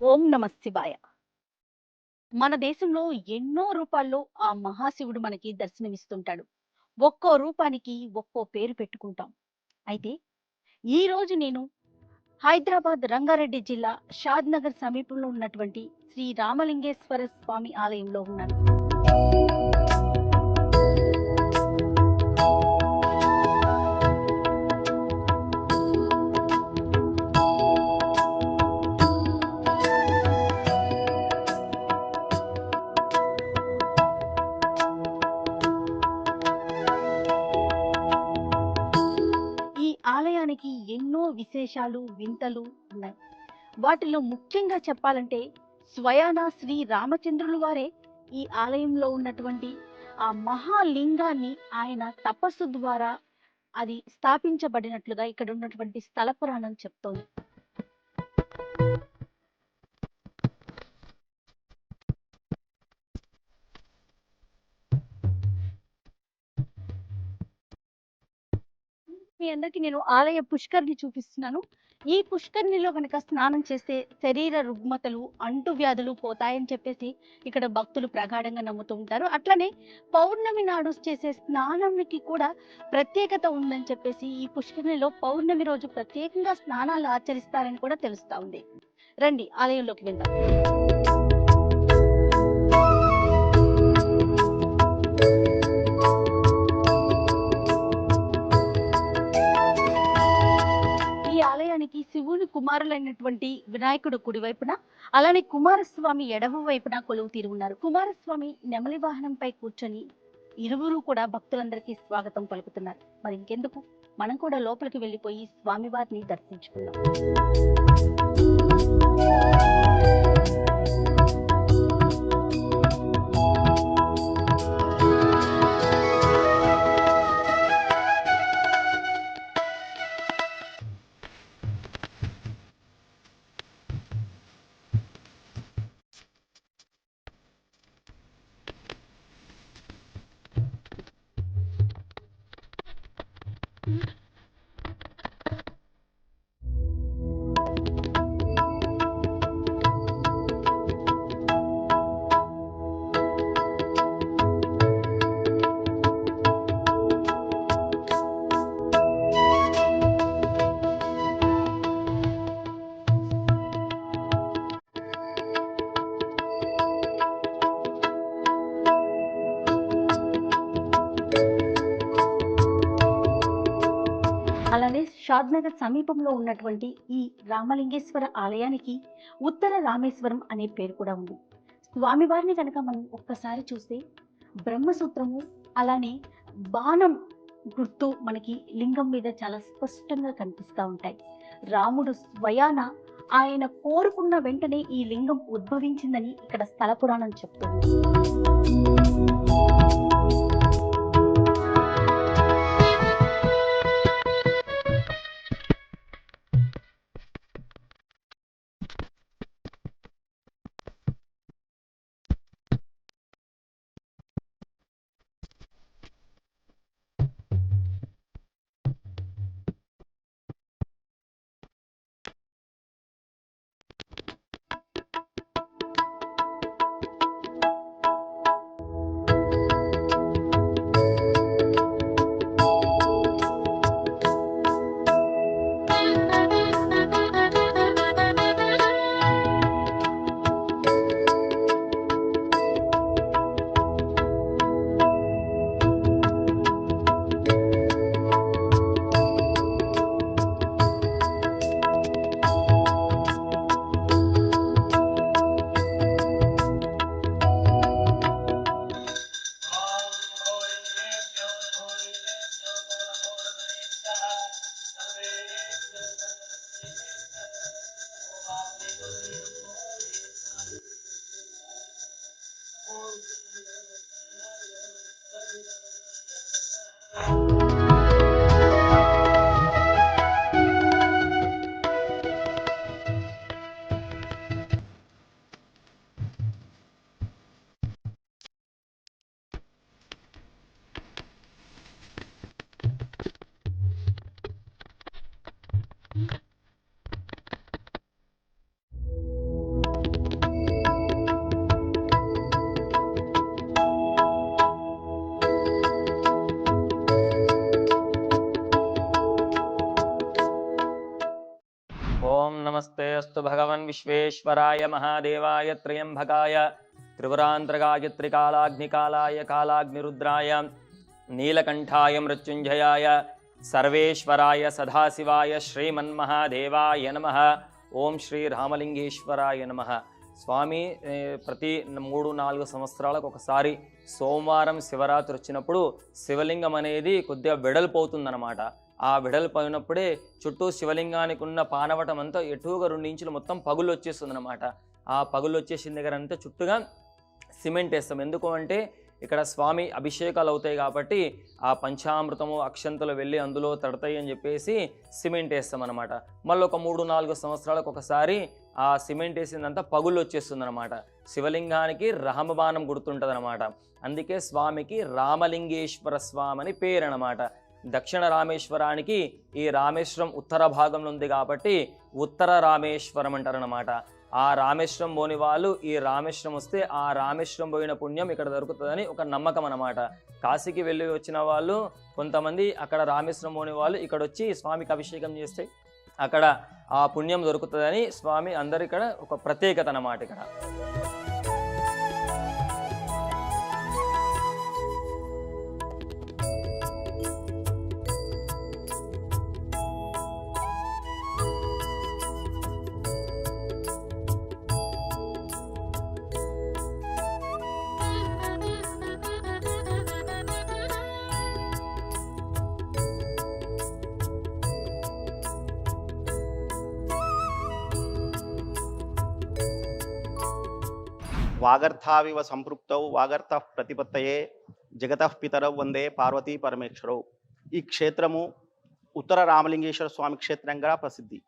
ఓం నమ శివాయ. మన దేశంలో ఎన్నో రూపాల్లో ఆ మహాశివుడు మనకి దర్శనమిస్తుంటాడు. ఒక్కో రూపానికి ఒక్కో పేరు పెట్టుకుంటాం. అయితే ఈ రోజు నేను హైదరాబాద్ రంగారెడ్డి జిల్లా షాద్‌నగర్ సమీపంలో ఉన్నటువంటి శ్రీ రామలింగేశ్వర స్వామి ఆలయంలో ఉన్నాను. ఈ ఆలయానికి ఎన్నో విశేషాలు, వింతలు ఉన్నాయి. వాటిలో ముఖ్యంగా చెప్పాలంటే స్వయాన శ్రీ రామచంద్రులు వారే ఈ ఆలయంలో ఉన్నటువంటి ఆ మహాలింగాన్ని ఆయన తపస్సు ద్వారా అది స్థాపించబడినట్లుగా ఇక్కడ ఉన్నటువంటి స్థల పురాణం చెప్తోంది. మీ అందరికి నేను ఆలయ పుష్కరిణి చూపిస్తున్నాను. ఈ పుష్కరిణిలో కనుక స్నానం చేస్తే శరీర రుగ్మతలు, అంటువ్యాధులు పోతాయని చెప్పేసి ఇక్కడ భక్తులు ప్రగాఢంగా నమ్ముతూ ఉంటారు. అట్లనే పౌర్ణమి నాడు చేసే స్నానానికి కూడా ప్రత్యేకత ఉందని చెప్పేసి ఈ పుష్కరిణిలో పౌర్ణమి రోజు ప్రత్యేకంగా స్నానాలు ఆచరిస్తారని కూడా తెలుస్తా ఉంది. రండి ఆలయంలోకి వెళ్దాం. ఈ ఆలయానికి శివుని కుమారులైనటువంటి వినాయకుడు కుడివైపున, అలానే కుమారస్వామి ఎడమ వైపున కొలువు తీరి ఉన్నారు. కుమారస్వామి నెమలి వాహనంపై కూర్చొని ఇరువురు కూడా భక్తులందరికీ స్వాగతం పలుకుతున్నారు. మరి ఇంకెందుకు, మనం కూడా లోపలికి వెళ్ళిపోయి స్వామివారిని దర్శించుకుందాం. అలానే షాద్‌నగర్ సమీపంలో ఉన్నటువంటి ఈ రామలింగేశ్వర ఆలయానికి ఉత్తర రామేశ్వరం అనే పేరు కూడా ఉంది. స్వామివారిని కనుక మనం ఒక్కసారి చూస్తే బ్రహ్మసూత్రము, అలానే బాణం గుర్తు మనకి లింగం మీద చాలా స్పష్టంగా కనిపిస్తా ఉంటాయి. రాముడు స్వయాన ఆయన కోరుకున్న వెంటనే ఈ లింగం ఉద్భవించిందని ఇక్కడ స్థల పురాణం చెప్తుంది. जयस्तु भगवन् विश्वेश्वराय महादेवाय त्र्यंबकाय त्रिपुरांतकाय त्रिकालाग्निकालाय कालाग्निरुद्राय नीलकंठाय मृत्युंजयाय सर्वेश्वराय सदाशिवाय श्रीमन्महादेवाय नमः। ఓం శ్రీ రామలింగేశ్వరాయ నమః। స్వామి ప్రతి 3-4 సంవత్సరాలకు ఒకసారి సోమవారం శివరాత్రి వచ్చినప్పుడు శివలింగం అనేది కొద్దిగా వెడల్పోతుందన్నమాట. ఆ వెడల్పోయినప్పుడే చుట్టూ శివలింగానికి ఉన్న పానవటం అంతా ఎటుగా 2 ఇంచులు మొత్తం పగులు వచ్చేస్తుందన్నమాట. ఆ పగులు వచ్చేసిన దగ్గర అంతా చుట్టూగా సిమెంట్ వేస్తాం. ఎందుకు అంటే ఇక్కడ స్వామి అభిషేకాలు అవుతాయి కాబట్టి ఆ పంచామృతము అక్షంతలు వెళ్ళి అందులో తడతాయి అని చెప్పేసి సిమెంట్ వేస్తాం అనమాట. మళ్ళీ ఒక 3-4 సంవత్సరాలకు ఒకసారి ఆ సిమెంట్ వేసిందంతా పగులు వచ్చేస్తుంది అనమాట. శివలింగానికి రామబాణం గుర్తుంటుంది అనమాట. అందుకే స్వామికి రామలింగేశ్వర స్వామి అని పేరు అనమాట. దక్షిణ రామేశ్వరానికి ఈ రామేశ్వరం ఉత్తర భాగంలో ఉంది కాబట్టి ఉత్తర రామేశ్వరం అంటారనమాట. ఆ రామేశ్వరం పోని వాళ్ళు ఈ రామేశ్వరం వస్తే ఆ రామేశ్వరం పోయిన పుణ్యం ఇక్కడ దొరుకుతుందని ఒక నమ్మకం అన్నమాట. కాశీకి వెళ్ళి వచ్చిన వాళ్ళు కొంతమంది అక్కడ రామేశ్వరం పోని వాళ్ళు ఇక్కడ వచ్చి స్వామికి అభిషేకం చేస్తే అక్కడ ఆ పుణ్యం దొరుకుతుందని స్వామి అందరు ఇక్కడ ఒక ప్రత్యేకత అన్నమాట. ఇక్కడ వాగర్థావివ సంపృక్తౌ వాగర్థ ప్రతిపత్తయే జగతః పితరౌ వందే పార్వతీ పరమేశ్వరౌ. ఈ క్షేత్రము ఉత్తర రామలింగేశ్వర స్వామి క్షేత్రంగా ప్రసిద్ధి.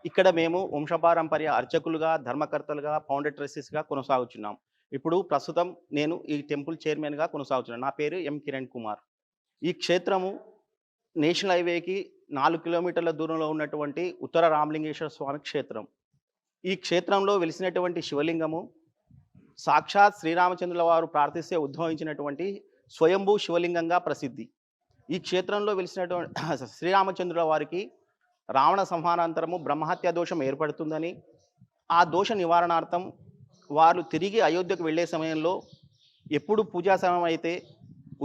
ఇక్కడ మేము వంశపారంపర్య అర్చకులుగా ధర్మకర్తలుగా ఫౌండర్ ట్రస్టీస్గా కొనసాగుతున్నాం. ఇప్పుడు ప్రస్తుతం నేను ఈ టెంపుల్ చైర్మన్గా కొనసాగుతున్నాను. నా పేరు ఎం కిరణ్ కుమార్. ఈ క్షేత్రము నేషనల్ హైవేకి 4 కిలోమీటర్ల దూరంలో ఉన్నటువంటి ఉత్తర రామలింగేశ్వర స్వామి క్షేత్రం. ఈ క్షేత్రంలో వెలిసినటువంటి శివలింగము సాక్షాత్ శ్రీరామచంద్రుల వారు ప్రార్థిస్తే ఉద్భవించినటువంటి స్వయంభూ శివలింగంగా ప్రసిద్ధి. ఈ క్షేత్రంలో వెలిసినటువంటి శ్రీరామచంద్రుల వారికి రావణ సంహారాంతరము బ్రహ్మహత్య దోషం ఏర్పడుతుందని, ఆ దోష నివారణార్థం వారు తిరిగి అయోధ్యకు వెళ్ళే సమయంలో ఎప్పుడు పూజా సమయం అయితే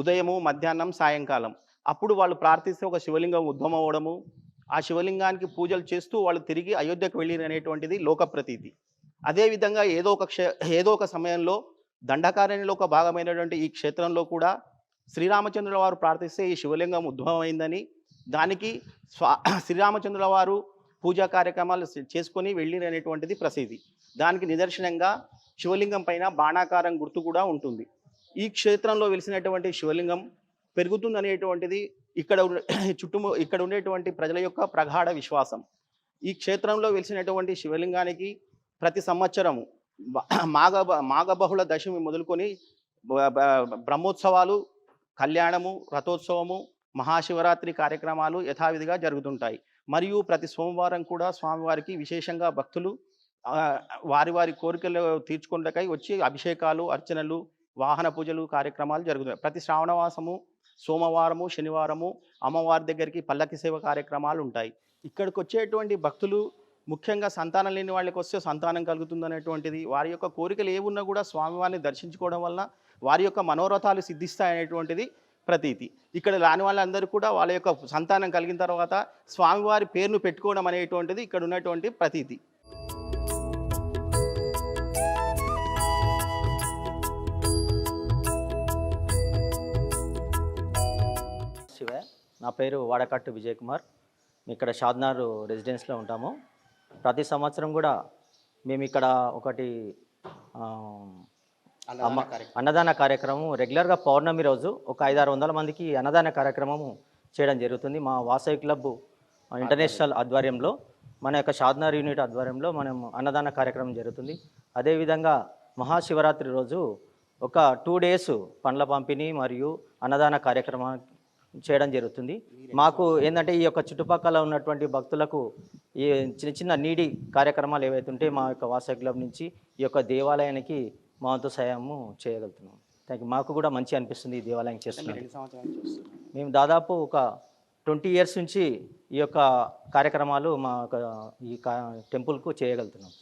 ఉదయము, మధ్యాహ్నం, సాయంకాలం అప్పుడు వాళ్ళు ప్రార్థిస్తే ఒక శివలింగం ఉద్భవం అవ్వడము, ఆ శివలింగానికి పూజలు చేస్తూ వాళ్ళు తిరిగి అయోధ్యకు వెళ్ళిరనేటువంటిది లోక ప్రతీతి. అదేవిధంగా ఏదో ఒక సమయంలో దండకారణ్యంలో ఒక భాగమైనటువంటి ఈ క్షేత్రంలో కూడా శ్రీరామచంద్రుల వారు ప్రార్థిస్తే ఈ శివలింగం ఉద్భవమైందని, దానికి శ్రీరామచంద్రుల వారు పూజా కార్యక్రమాలు చేసుకొని వెళ్ళిరనేటువంటిది ప్రసిద్ధి. దానికి నిదర్శనంగా శివలింగం పైన బాణాకారం గుర్తు కూడా ఉంటుంది. ఈ క్షేత్రంలో వెలిసినటువంటి శివలింగం పెరుగుతుందనేటువంటిది ఇక్కడ ఉండేటువంటి ప్రజల యొక్క ప్రగాఢ విశ్వాసం. ఈ క్షేత్రంలో వెలిసినటువంటి శివలింగానికి ప్రతి సంవత్సరము మాఘబహుళ దశమి మొదలుకొని బ్రహ్మోత్సవాలు, కళ్యాణము, రథోత్సవము, మహాశివరాత్రి కార్యక్రమాలు యథావిధిగా జరుగుతుంటాయి. మరియు ప్రతి సోమవారం కూడా స్వామివారికి విశేషంగా భక్తులు వారి కోరికలు తీర్చుకుంటకై వచ్చి అభిషేకాలు, అర్చనలు, వాహన పూజలు కార్యక్రమాలు జరుగుతాయి. ప్రతి శ్రావణవాసము, సోమవారము, శనివారము అమ్మవారి దగ్గరికి పల్లకి సేవ కార్యక్రమాలు ఉంటాయి. ఇక్కడికి వచ్చేటువంటి భక్తులు ముఖ్యంగా సంతానం లేని వాళ్ళకి వస్తే సంతానం కలుగుతుందనేటువంటిది, వారి యొక్క కోరికలు ఏమున్నా కూడా స్వామివారిని దర్శించుకోవడం వలన వారి యొక్క మనోరథాలు సిద్ధిస్తాయనేటువంటిది ప్రతీతి. ఇక్కడ రాని వాళ్ళందరూ కూడా వాళ్ళ యొక్క సంతానం కలిగిన తర్వాత స్వామివారి పేరును పెట్టుకోవడం అనేటువంటిది ఇక్కడ ఉన్నటువంటి ప్రతీతి. శివ, నా పేరు వాడకట్టు విజయ్ కుమార్. ఇక్కడ షాద్నార్ రెసిడెన్స్లో ఉంటాము. ప్రతి సంవత్సరం కూడా మేము ఇక్కడ ఒకటి అన్నదాన కార్యక్రమం రెగ్యులర్గా పౌర్ణమి రోజు ఒక 500-600 మందికి అన్నదాన కార్యక్రమం చేయడం జరుగుతుంది. మా వాసవి క్లబ్ ఇంటర్నేషనల్ ఆధ్వర్యంలో, మన యొక్క షాద్నార్ యూనిట్ ఆధ్వర్యంలో మనం అన్నదాన కార్యక్రమం జరుగుతుంది. అదేవిధంగా మహాశివరాత్రి రోజు ఒక 2 days పండ్ల పంపిణీ మరియు అన్నదాన కార్యక్రమం చేయడం జరుగుతుంది. మాకు ఏంటంటే ఈ యొక్క చుట్టుపక్కల ఉన్నటువంటి భక్తులకు ఈ చిన్న నీడి కార్యక్రమాలు ఏవైతే ఉంటే మా యొక్క వాసవి క్లబ్ నుంచి ఈ యొక్క దేవాలయానికి మా వంతు సహాయము చేయగలుగుతున్నాం. Thank you. మాకు కూడా మంచి అనిపిస్తుంది ఈ దేవాలయం చేస్తున్నాం. మేము దాదాపు ఒక 20 ఇయర్స్ నుంచి ఈ యొక్క కార్యక్రమాలు మా ఈ టెంపుల్కు చేయగలుగుతున్నాం.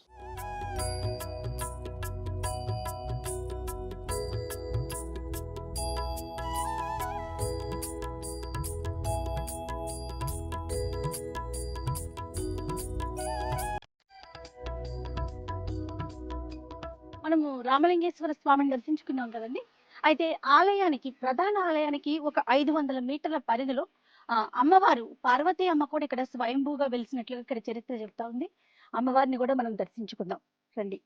మనము రామలింగేశ్వర స్వామిని దర్శించుకున్నాం కదండి. అయితే ప్రధాన ఆలయానికి ఒక 500 మీటర్ల పరిధిలో అమ్మవారు పార్వతీ అమ్మ కూడా ఇక్కడ స్వయంభూగా వెలిసినట్లుగా ఇక్కడ చరిత్ర చెప్తా ఉంది. అమ్మవారిని కూడా మనం దర్శించుకుందాం రండి.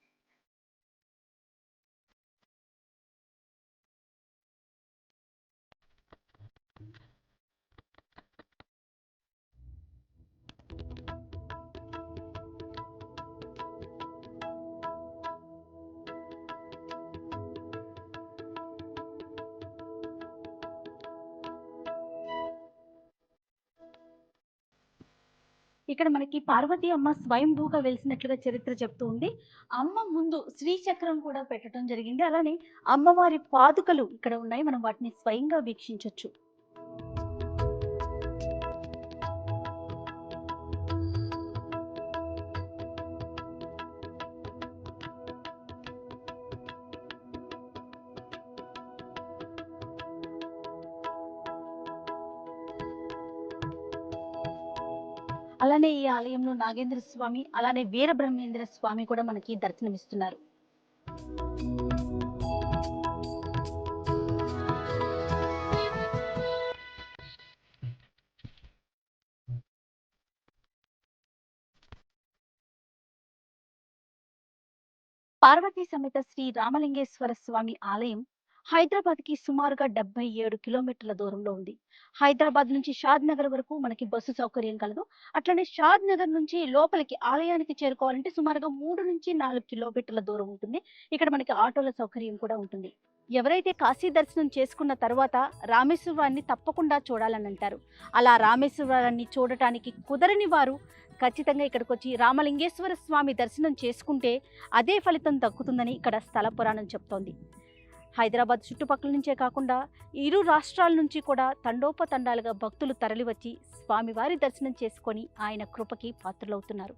ఇక్కడ మనకి పార్వతీ అమ్మ స్వయంభూగా వెలిసినట్లుగా చరిత్ర చెప్తూ ఉంది. అమ్మ ముందు శ్రీచక్రం కూడా పెట్టడం జరిగింది. అలానే అమ్మవారి పాదుకలు ఇక్కడ ఉన్నాయి. మనం వాటిని స్వయంగా వీక్షించవచ్చు. అలానే ఈ ఆలయంలో నాగేంద్ర స్వామి, అలానే వీరబ్రహ్మేంద్ర స్వామి కూడా మనకి దర్శనమిస్తున్నారు. పార్వతీ సమేత శ్రీ రామలింగేశ్వర స్వామి ఆలయం హైదరాబాద్ కి సుమారుగా 77 కిలోమీటర్ల దూరంలో ఉంది. హైదరాబాద్ నుంచి షాద్ నగర్ వరకు మనకి బస్సు సౌకర్యం కలదు. అట్లనే షాద్ నగర్ నుంచి లోపలికి ఆలయానికి చేరుకోవాలంటే సుమారుగా 3 నుంచి 4 కిలోమీటర్ల దూరం ఉంటుంది. ఇక్కడ మనకి ఆటోల సౌకర్యం కూడా ఉంటుంది. ఎవరైతే కాశీ దర్శనం చేసుకున్న తర్వాత రామేశ్వరాన్ని తప్పకుండా చూడాలని అంటారు. అలా రామేశ్వరాన్ని చూడటానికి కుదరని వారు ఖచ్చితంగా ఇక్కడికి వచ్చి రామలింగేశ్వర స్వామి దర్శనం చేసుకుంటే అదే ఫలితం దక్కుతుందని ఇక్కడ స్థల పురాణం చెప్తోంది. హైదరాబాద్ చుట్టుపక్కల నుంచే కాకుండా ఇరు రాష్ట్రాల నుంచి కూడా తండోపతండాలుగా భక్తులు తరలివచ్చి స్వామివారి దర్శనం చేసుకొని ఆయన కృపకి పాత్రులవుతున్నారు.